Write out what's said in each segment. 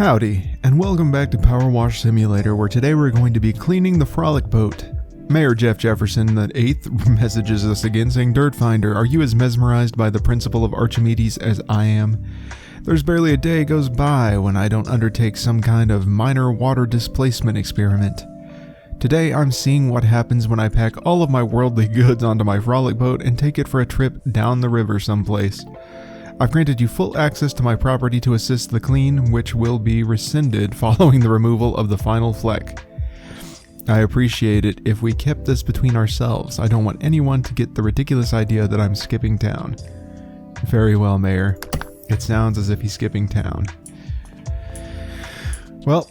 Howdy, and welcome back to PowerWash Simulator, where today we're going to be cleaning the Frolic boat. Mayor Jeff Jefferson, the 8th, messages us again saying, "Dirt Finder, are you as mesmerized by the principle of Archimedes as I am? There's barely a day goes by when I don't undertake some kind of minor water displacement experiment. Today I'm seeing what happens when I pack all of my worldly goods onto my Frolic boat and take it for a trip down the river someplace. I've granted you full access to my property to assist the clean, which will be rescinded following the removal of the final fleck. I appreciate it if we kept this between ourselves. I don't want anyone to get the ridiculous idea that I'm skipping town." Very well, Mayor. It sounds as if he's skipping town. Well,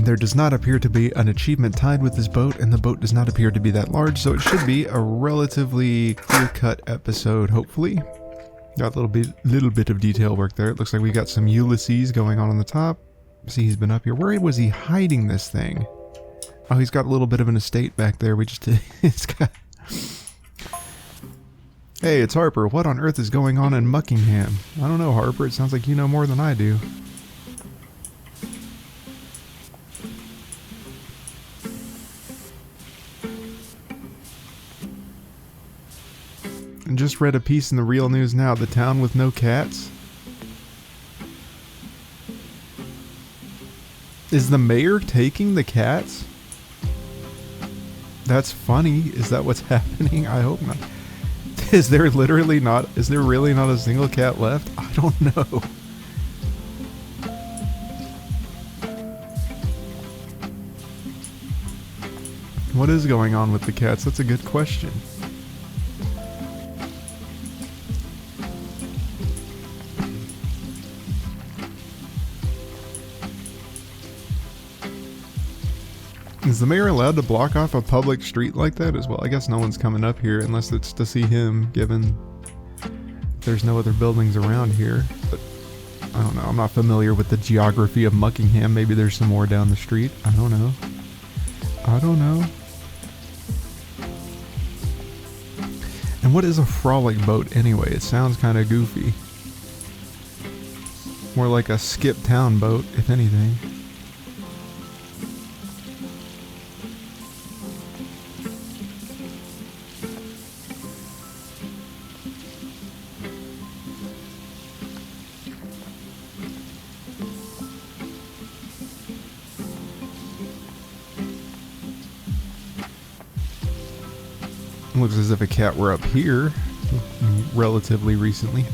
there does not appear to be an achievement tied with this boat, and the boat does not appear to be that large, so it should be a relatively clear-cut episode, hopefully. Got a little bit of detail work there. It looks like we got some Ulysses going on the top. See, he's been up here. Where was he hiding this thing? Oh, he's got a little bit of an estate back there. It's got... Hey, it's Harper. What on earth is going on in Muckingham? I don't know, Harper. It sounds like you know more than I do. And just read a piece in the Real News Now. The town with no cats? Is the mayor taking the cats? That's funny. Is that what's happening? I hope not. Is there really not a single cat left? I don't know. What is going on with the cats? That's a good question. Is the mayor allowed to block off a public street like that as well? I guess no one's coming up here unless it's to see him, given there's no other buildings around here. But I don't know. I'm not familiar with the geography of Muckingham. Maybe there's some more down the street. I don't know. And what is a Frolic boat anyway? It sounds kind of goofy. More like a skip town boat, if anything. Looks as if a cat were up here relatively recently.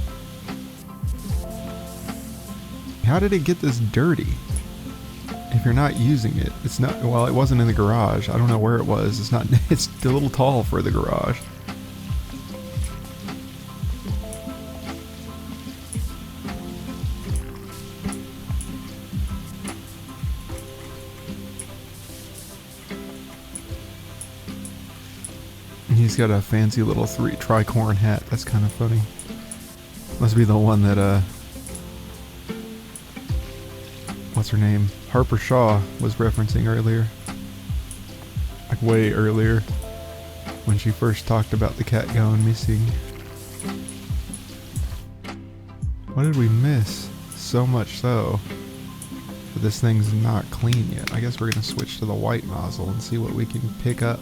How did it get this dirty? If you're not using it, it's not, well, it wasn't in the garage. I don't know where it was. It's a little tall for the garage. He's got a fancy little tricorn hat. That's kind of funny. Must be the one that, what's her name? Harper Shaw was referencing earlier. Like way earlier. When she first talked about the cat going missing. What did we miss? So much so that this thing's not clean yet. I guess we're going to switch to the white nozzle and see what we can pick up.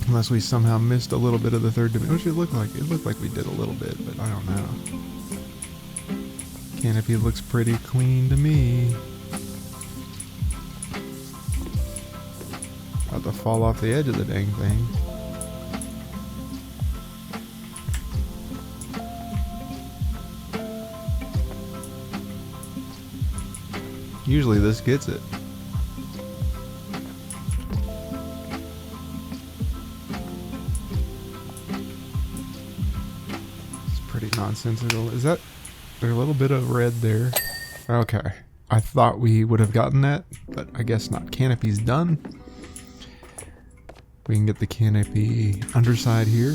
Unless we somehow missed a little bit of the third dimension, which it looked like we did a little bit, but I don't know. Canopy looks pretty clean to me. About to fall off the edge of the dang thing. Usually this gets it. Nonsensical. Is that there's a little bit of red there? Okay. I thought we would have gotten that, but I guess not. Canopy's done. We can get the canopy underside here.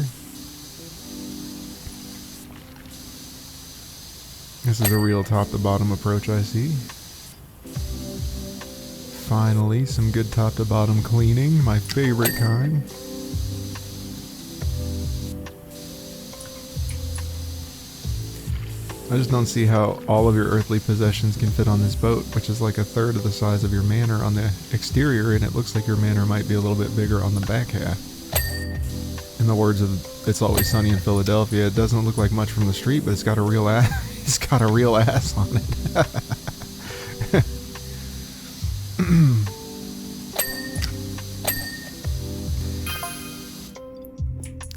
This is a real top to bottom approach, I see. Finally, some good top to bottom cleaning, my favorite kind. I just don't see how all of your earthly possessions can fit on this boat, which is like a third of the size of your manor on the exterior, and it looks like your manor might be a little bit bigger on the back half. In the words of It's Always Sunny in Philadelphia, it doesn't look like much from the street, but it's got a real ass. It's got a real ass on it.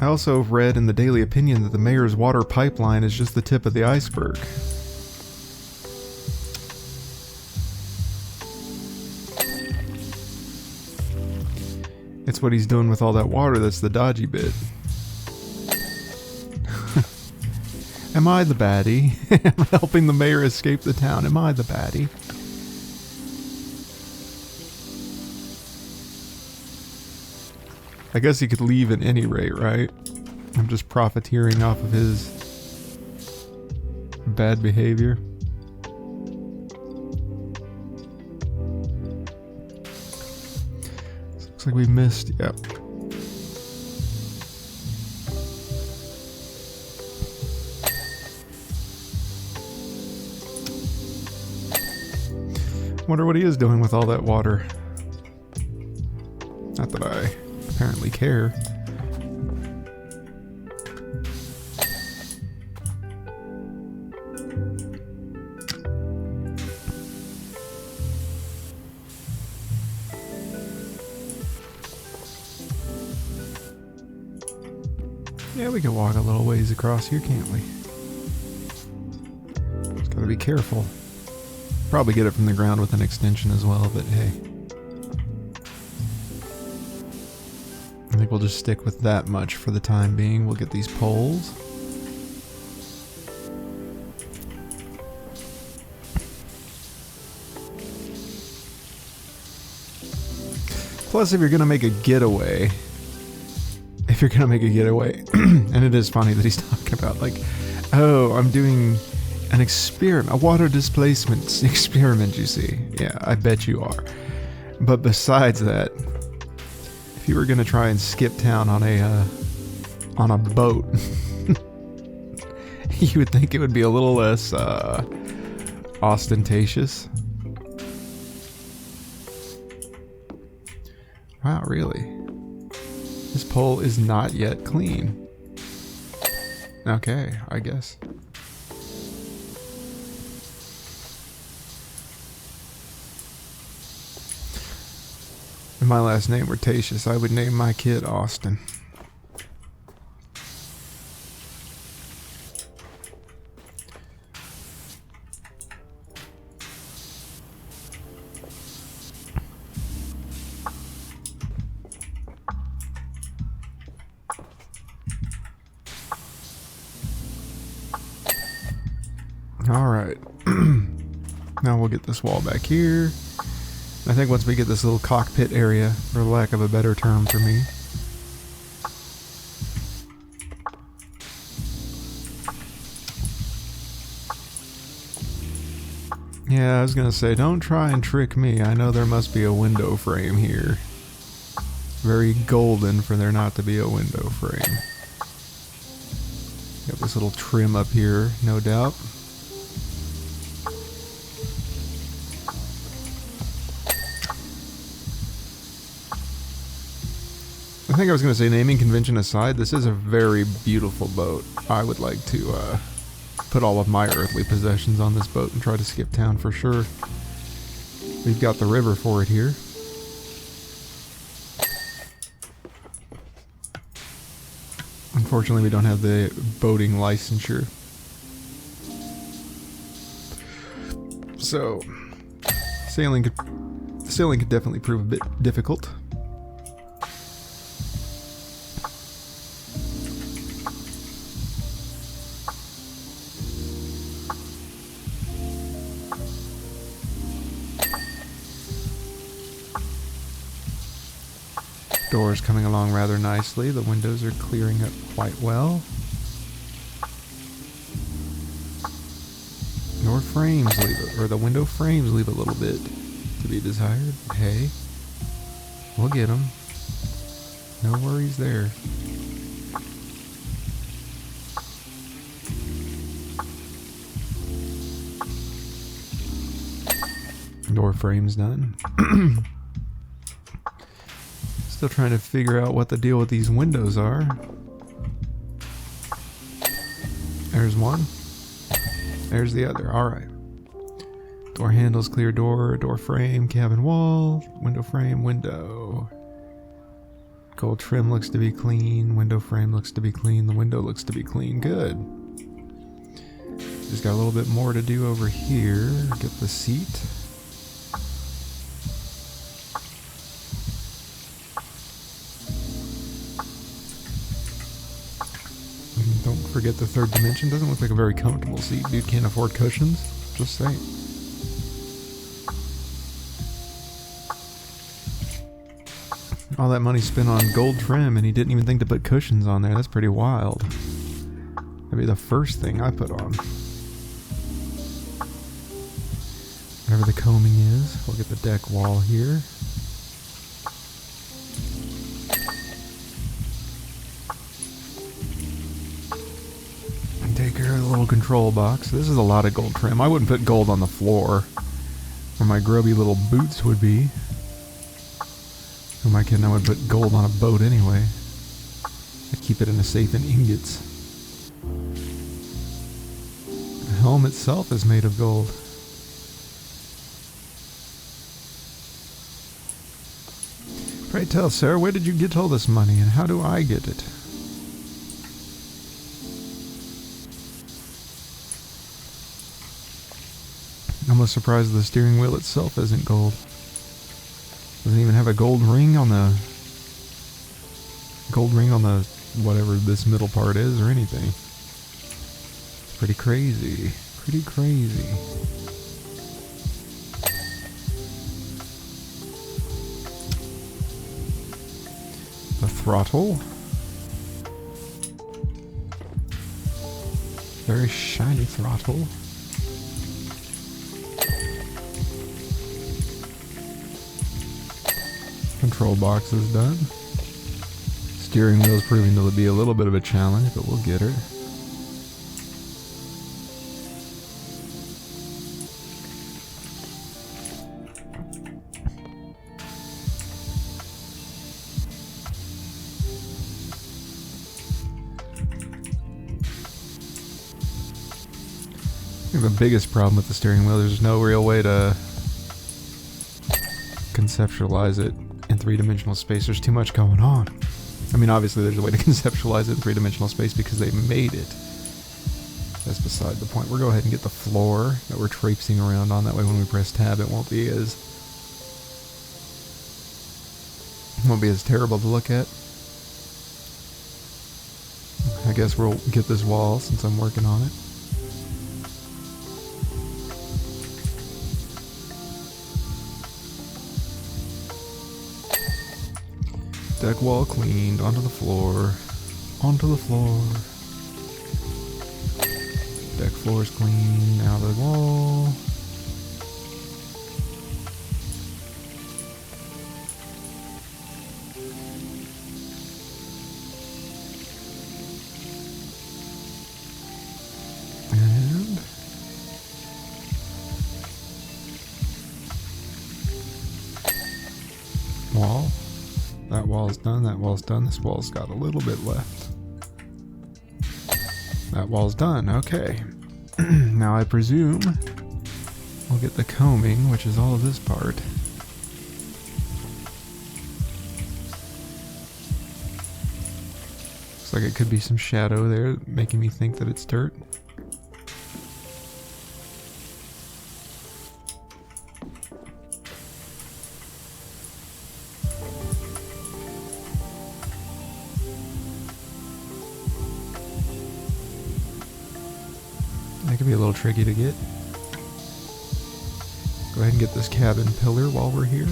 I also read in the Daily Opinion that the mayor's water pipeline is just the tip of the iceberg. It's what he's doing with all that water that's the dodgy bit. Am I the baddie? Am I helping the mayor escape the town? Am I the baddie? I guess he could leave at any rate, right? I'm just profiteering off of his bad behavior. Looks like we missed, yep. Wonder what he is doing with all that water. Not that I apparently care. Yeah, we can walk a little ways across here, can't we? Just gotta be careful. Probably get it from the ground with an extension as well, but hey. I think we'll just stick with that much for the time being. We'll get these poles. Plus, if you're gonna make a getaway, and it is funny that he's talking about like, oh, I'm doing an experiment, a water displacement experiment, you see. Yeah, I bet you are. But besides that, if you were gonna try and skip town on a boat, you would think it would be a little less ostentatious. Wow, really? This pole is not yet clean. Okay, I guess. If my last name were Tatius, I would name my kid Austin. Alright. Now we'll get this wall back here. I think once we get this little cockpit area, for lack of a better term for me. Yeah, I was gonna say, don't try and trick me. I know there must be a window frame here. Very golden for there not to be a window frame. Got this little trim up here, no doubt. I think I was going to say, naming convention aside, this is a very beautiful boat. I would like to put all of my earthly possessions on this boat and try to skip town for sure. We've got the river for it here. Unfortunately, we don't have the boating licensure. So, sailing could definitely prove a bit difficult. Doors coming along rather nicely. The windows are clearing up quite well. Door frames leave it, or the window frames leave a little bit to be desired. Hey, we'll get them. No worries there. Door frame's done. Still trying to figure out what the deal with these windows are. There's one. There's the other. Alright. Door handles, clear door, door frame, cabin wall, window frame, window. Gold trim looks to be clean, window frame looks to be clean, the window looks to be clean. Good. Just got a little bit more to do over here. Get the seat. Don't forget the third dimension. Doesn't look like a very comfortable seat. Dude can't afford cushions. Just saying. All that money spent on gold trim and he didn't even think to put cushions on there. That's pretty wild. That'd be the first thing I put on. Whatever the combing is. We'll get the deck wall here. Take care of the little control box. This is a lot of gold trim. I wouldn't put gold on the floor where my grubby little boots would be. Who am I kidding? I would put gold on a boat anyway. I'd keep it in a safe in ingots. The helm itself is made of gold. Pray tell, sir, where did you get all this money and how do I get it? Almost surprised the steering wheel itself isn't gold. Doesn't even have a gold ring on the whatever this middle part is or anything. Pretty crazy. Pretty crazy. The throttle. Very shiny throttle. Control box is done. Steering wheel is proving to be a little bit of a challenge, but we'll get her. I think the biggest problem with the steering wheel, there's no real way to conceptualize it in three-dimensional space. There's too much going on. I mean, obviously there's a way to conceptualize it in three-dimensional space because they made it. That's beside the point. We'll go ahead and get the floor that we're traipsing around on. That way when we press tab it won't be as terrible to look at. I guess we'll get this wall since I'm working on it. Deck wall cleaned, onto the floor, onto the floor. Deck floor is clean, out of the wall. And wall. That wall's done, that wall's done, this wall's got a little bit left. That wall's done, okay. Now I presume we'll get the combing, which is all of this part. Looks like it could be some shadow there, making me think that it's dirt. That could be a little tricky to get. Go ahead and get this cabin pillar while we're here.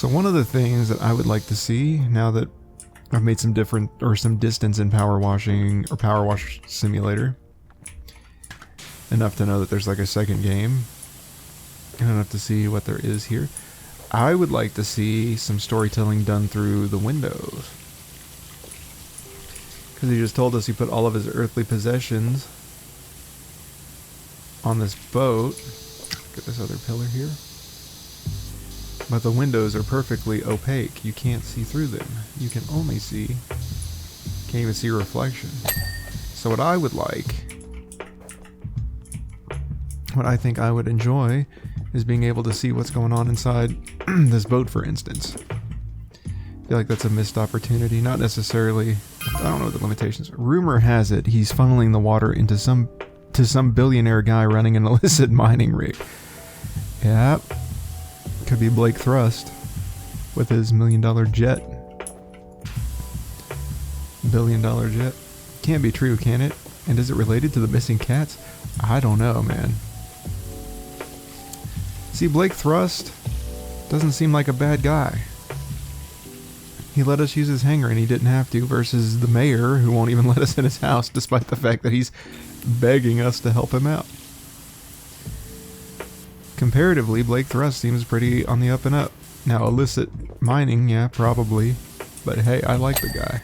So one of the things that I would like to see, now that I've made some distance in power washing or PowerWash Simulator, enough to know that there's like a second game, and enough to see what there is here, I would like to see some storytelling done through the windows. Because he just told us he put all of his earthly possessions on this boat. Get this other pillar here. But the windows are perfectly opaque. You can't see through them. You can only see... Can't even see reflection. So what I would like... What I think I would enjoy is being able to see what's going on inside this boat, for instance. I feel like that's a missed opportunity. Not necessarily... I don't know what the limitations are. Rumor has it he's funneling the water into some billionaire guy running an illicit mining rig. Yep. Could be Blake Thrust with his $1 million jet. $1 billion jet. Can't be true, can it? And is it related to the missing cats? I don't know, man. See, Blake Thrust doesn't seem like a bad guy. He let us use his hangar and he didn't have to, versus the mayor who won't even let us in his house despite the fact that he's begging us to help him out. Comparatively, Blake Thrust seems pretty on the up and up. Now, illicit mining, yeah, probably. But hey, I like the guy.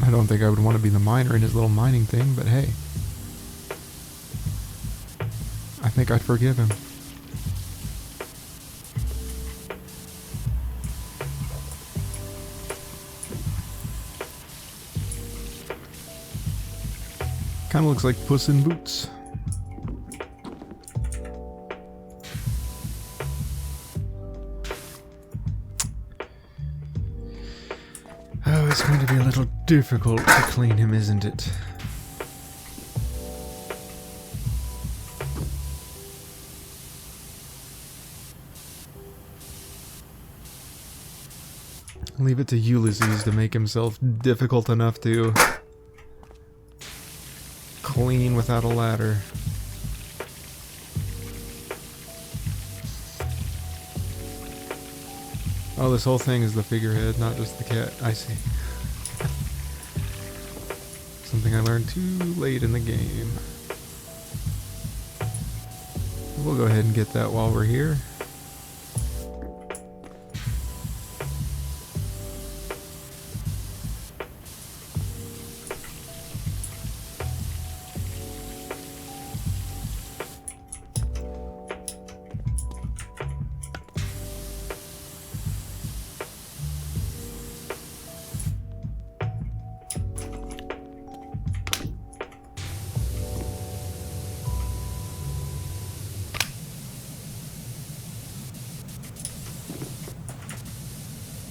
I don't think I would want to be the miner in his little mining thing, but hey. I think I'd forgive him. Kind of looks like Puss in Boots. Oh, it's going to be a little difficult to clean him, isn't it? Leave it to Ulysses to make himself difficult enough to clean without a ladder. Oh, this whole thing is the figurehead, not just the cat. I see. Something I learned too late in the game. We'll go ahead and get that while we're here.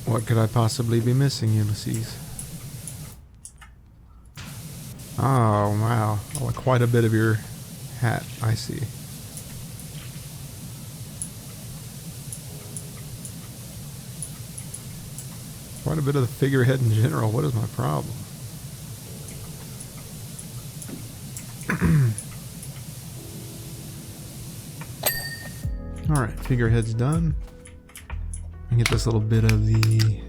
What could I possibly be missing, Ulysses? Oh, wow. Well, quite a bit of your hat, I see. Quite a bit of the figurehead in general. What is my problem? Alright, figurehead's done. And get this little bit of the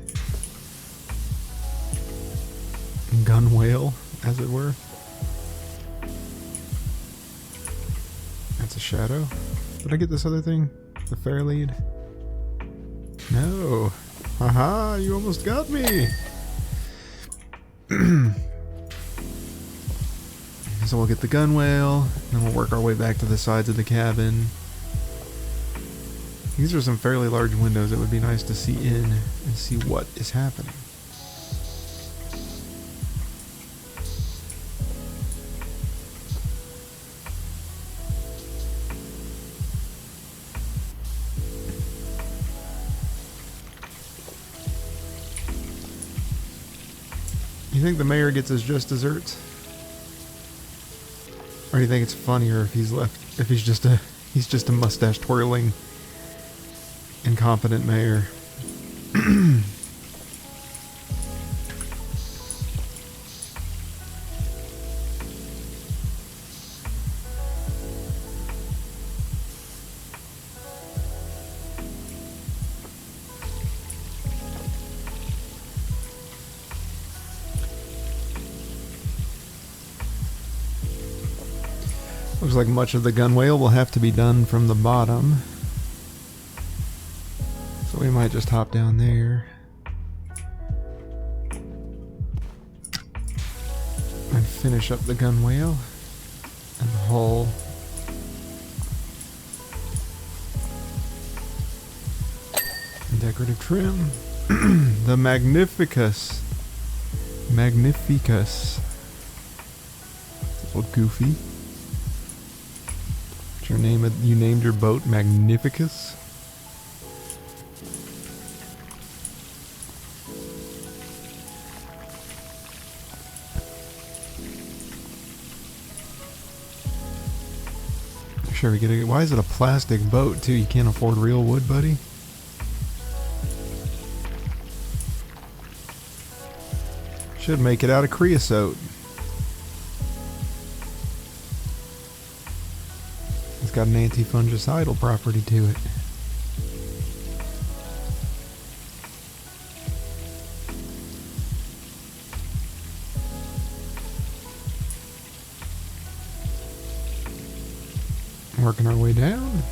gun whale, as it were. That's a shadow. Did I get this other thing? The fair lead? No. Haha, you almost got me. So we'll get the gun whale, and then we'll work our way back to the sides of the cabin. These are some fairly large windows. It would be nice to see in and see what is happening. You think the mayor gets his just desserts? Or do you think it's funnier if he's just a mustache twirling incompetent mayor? Looks like much of the gunwale will have to be done from the bottom. So we might just hop down there. And finish up the gunwale and the hull. Decorative trim. The Magnificus. Magnificus. It's a little goofy. What's your name? You named your boat Magnificus? Sure, we get it. Why is it a plastic boat too? You can't afford real wood, buddy. Should make it out of creosote. It's got an anti-fungicidal property to it. Working our way down.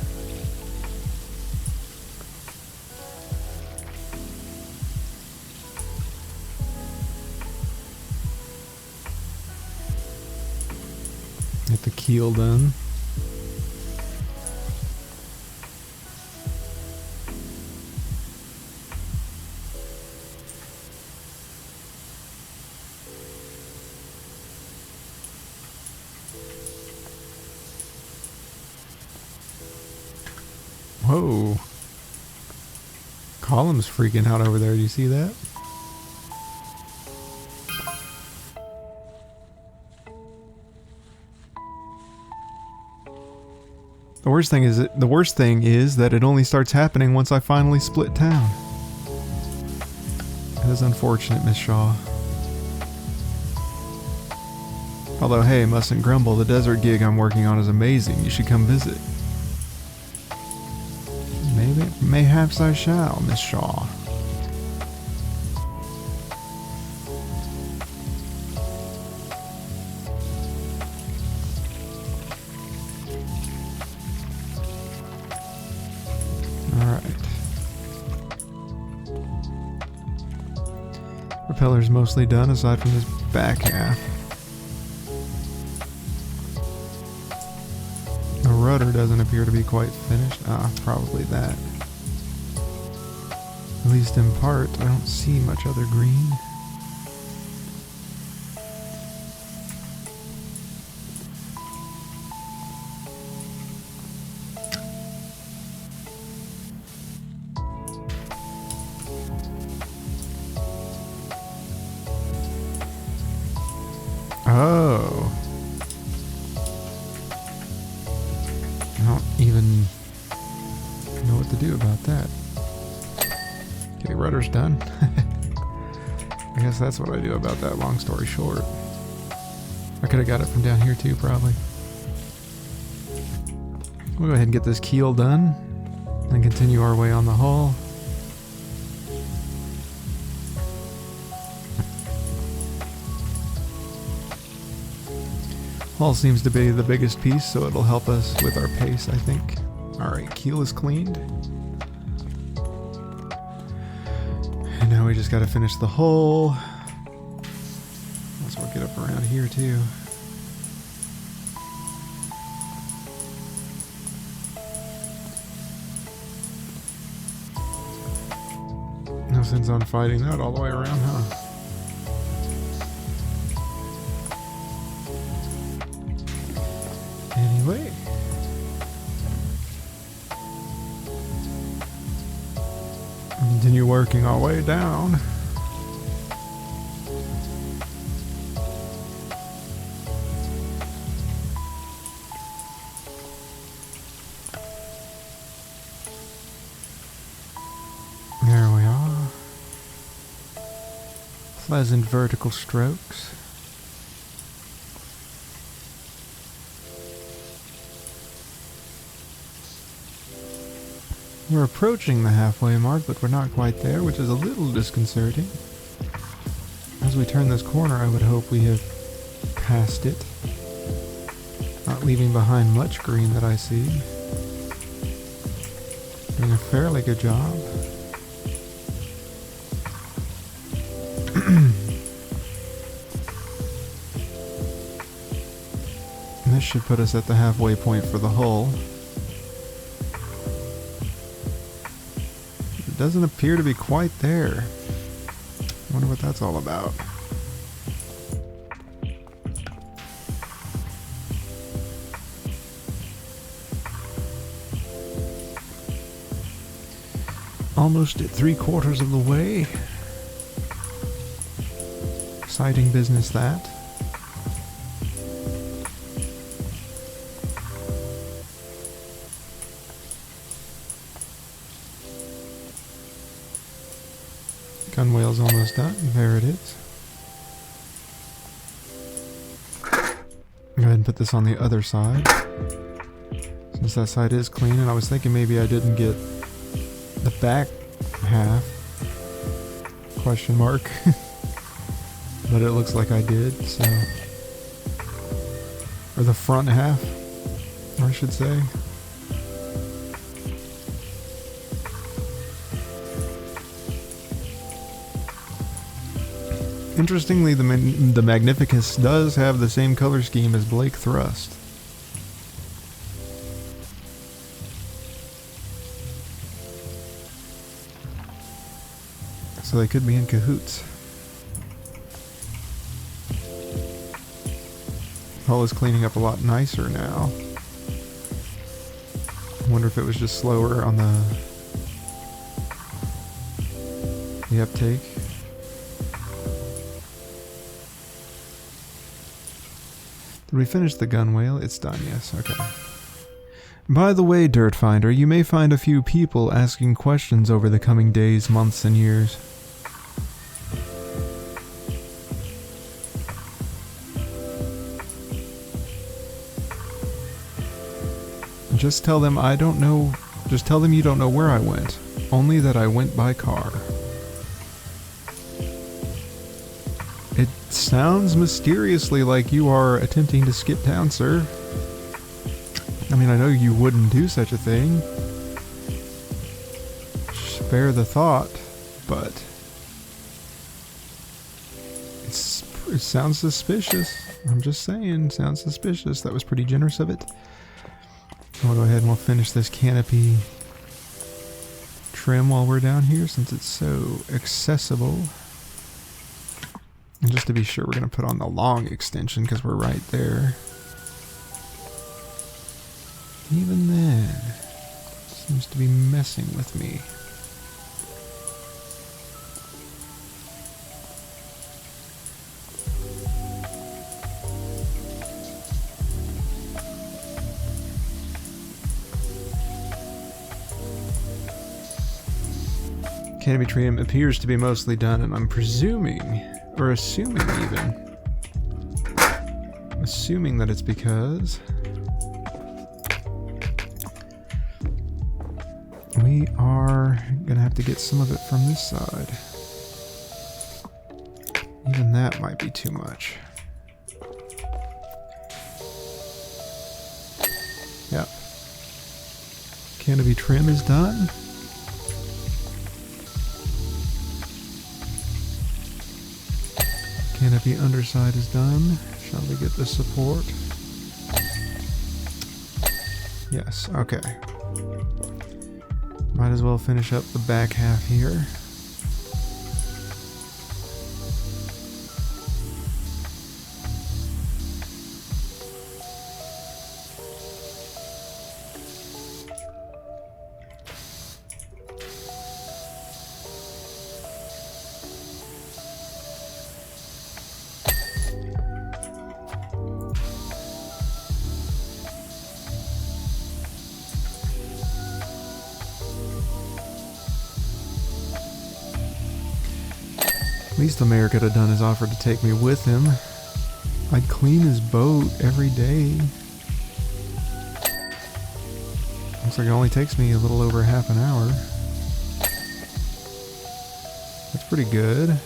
Get the keel done. Whoa. Column's freaking out over there. Do you see that? The worst thing is that it only starts happening once I finally split town. That is unfortunate, Miss Shaw. Although, hey, mustn't grumble. The desert gig I'm working on is amazing. You should come visit. Mayhaps I shall, Miss Shaw. Alright. Propeller's mostly done aside from this back half. The rudder doesn't appear to be quite finished. Probably that. At least in part, I don't see much other green. Oh. I don't even know what to do about that. Okay, rudder's done. I guess that's what I do about that, long story short. I could have got it from down here too, probably. We'll go ahead and get this keel done, and continue our way on the hull. Hull seems to be the biggest piece, so it'll help us with our pace, I think. Alright, keel is cleaned. And now we just gotta finish the hull. Let's work it up around here too. No sense on fighting that all the way around, huh? Anyway. Continue working our way down. There we are. Pleasant vertical strokes. We're approaching the halfway mark, but we're not quite there, which is a little disconcerting. As we turn this corner, I would hope we have passed it. Not leaving behind much green that I see. Doing a fairly good job. And this should put us at the halfway point for the hull. It doesn't appear to be quite there. I wonder what that's all about. Almost at 3/4 of the way. Exciting business, that. Gunwale's almost done. There it is. Go ahead and put this on the other side. Since that side is clean, and I was thinking maybe I didn't get the back half, question mark, but it looks like I did, so, or the front half, I should say. Interestingly, the Magnificus does have the same color scheme as Blake Thrust. So they could be in cahoots. Hull is cleaning up a lot nicer now. I wonder if it was just slower on the uptake. Did we finish the gunwale? It's done, yes, okay. By the way, Dirt Finder, you may find a few people asking questions over the coming days, months, and years. Just tell them I don't know, just tell them you don't know where I went, only that I went by car. It sounds mysteriously like you are attempting to skip town, sir. I mean, I know you wouldn't do such a thing. Spare the thought, but it sounds suspicious. I'm just saying, sounds suspicious. That was pretty generous of it. We'll go ahead and we'll finish this canopy trim while we're down here since it's so accessible. And just to be sure, we're going to put on the long extension because we're right there. Even then, seems to be messing with me. Canopy trim appears to be mostly done, and I'm presuming, or assuming even, assuming that it's because we are gonna have to get some of it from this side. Even that might be too much. Yep. Canopy trim is done. Canopy underside is done. Shall we get the support? Yes, okay. Might as well finish up the back half here. Least the mayor could have done is offered to take me with him. I'd clean his boat every day. Looks like it only takes me a little over half an hour. That's pretty good.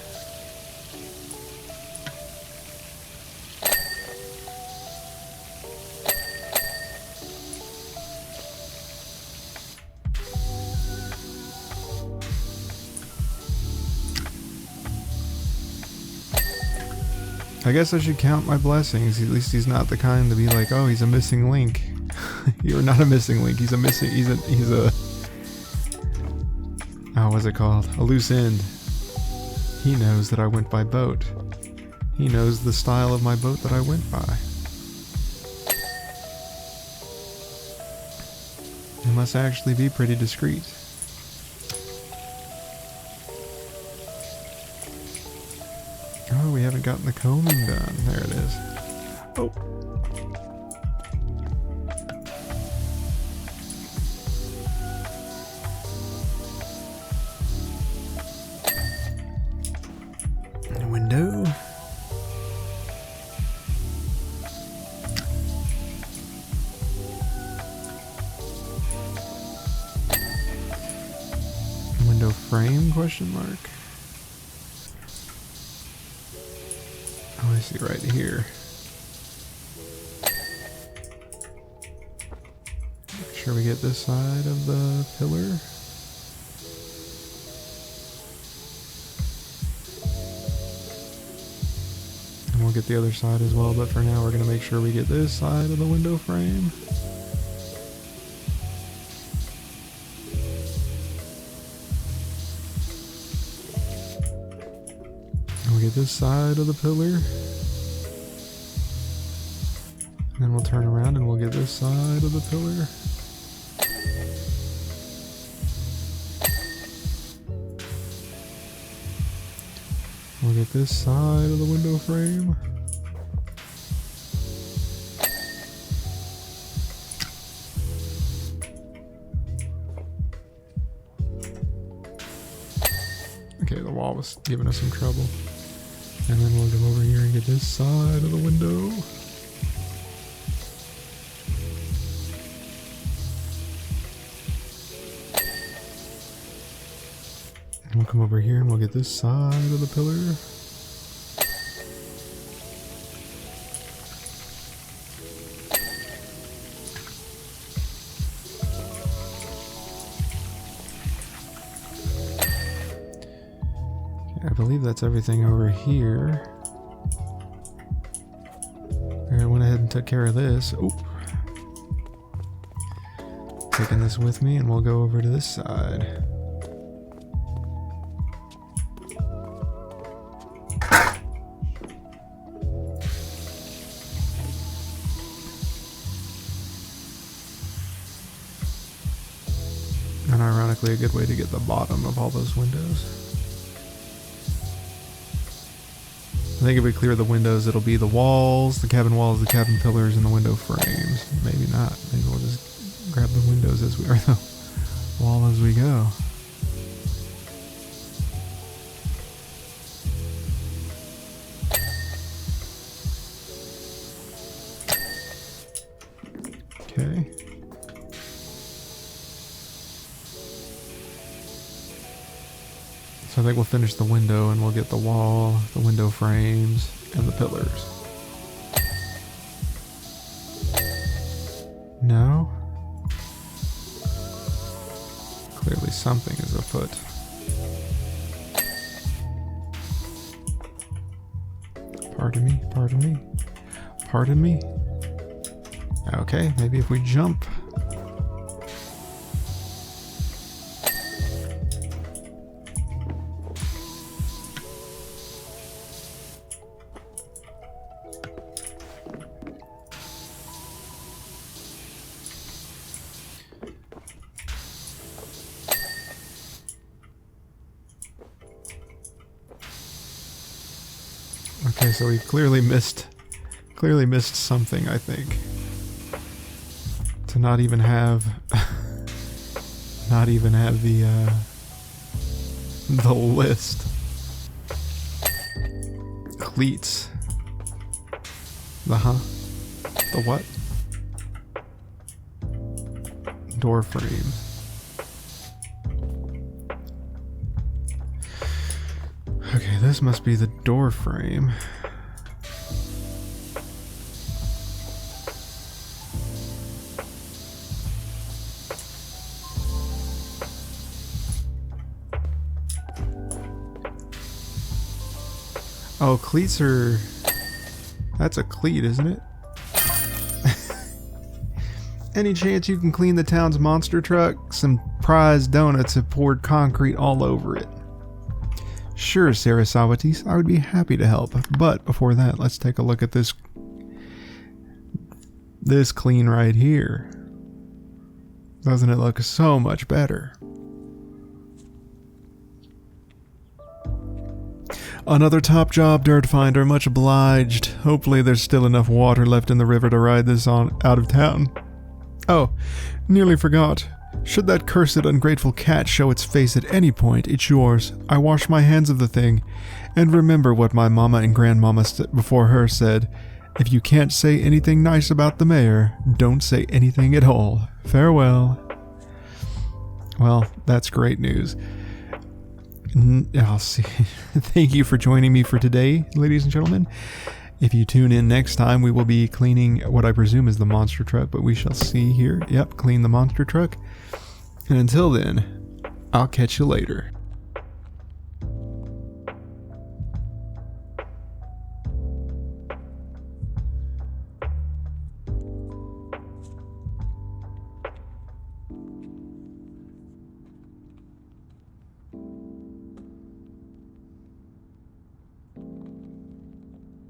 I guess I should count my blessings. At least he's not the kind to be like, oh, he's a missing link. You're not a missing link. He's a oh, what's it called? A loose end. He knows that I went by boat. He knows the style of my boat that I went by. He must actually be pretty discreet. Oh, we haven't gotten the combing done. There it is. Oh. Window. Window frame, question mark. Oh, I see right here. Make sure we get this side of the pillar. And we'll get the other side as well, but for now we're going to make sure we get this side of the window frame. We'll get this side of the pillar. And then we'll turn around and we'll get this side of the pillar. We'll get this side of the window frame. Okay, the wall was giving us some trouble. And then we'll go over here and get this side of the window. And we'll come over here and we'll get this side of the pillar. I believe that's everything over here. I went ahead and took care of this. Oop. Taking this with me and we'll go over to this side. And ironically, a good way to get the bottom of all those windows. I think if we clear the windows, it'll be the walls, the cabin pillars, and the window frames. Maybe not. Maybe we'll just grab the windows as we, or the wall as we go. Okay. So I think we'll finish the window and we'll get the wall, the window frames, and the pillars. No? Clearly something is afoot. Pardon me, pardon me, pardon me. Okay, maybe if we jump. Okay, so we clearly missed something, I think. To not even have the list. Cleats. The what? Door frames. Okay, this must be the door frame. Oh, cleats are That's a cleat, isn't it? Any chance you can clean the town's monster truck? Some prize donuts have poured concrete all over it. Sure, Sarasawatis, I would be happy to help. But before that, let's take a look at this clean right here. Doesn't it look so much better? Another top job, Dirt Finder. Much obliged. Hopefully there's still enough water left in the river to ride this on out of town. Oh, nearly forgot. Should that cursed ungrateful cat show its face at any point, it's yours. I wash my hands of the thing. And remember what my mama and grandmama before her said. If you can't say anything nice about the mayor, don't say anything at all. Farewell. Well, that's great news. I'll see. Thank you for joining me for today, ladies and gentlemen. If you tune in next time, we will be cleaning what I presume is the monster truck, but we shall see here. Yep, clean the monster truck. And until then, I'll catch you later.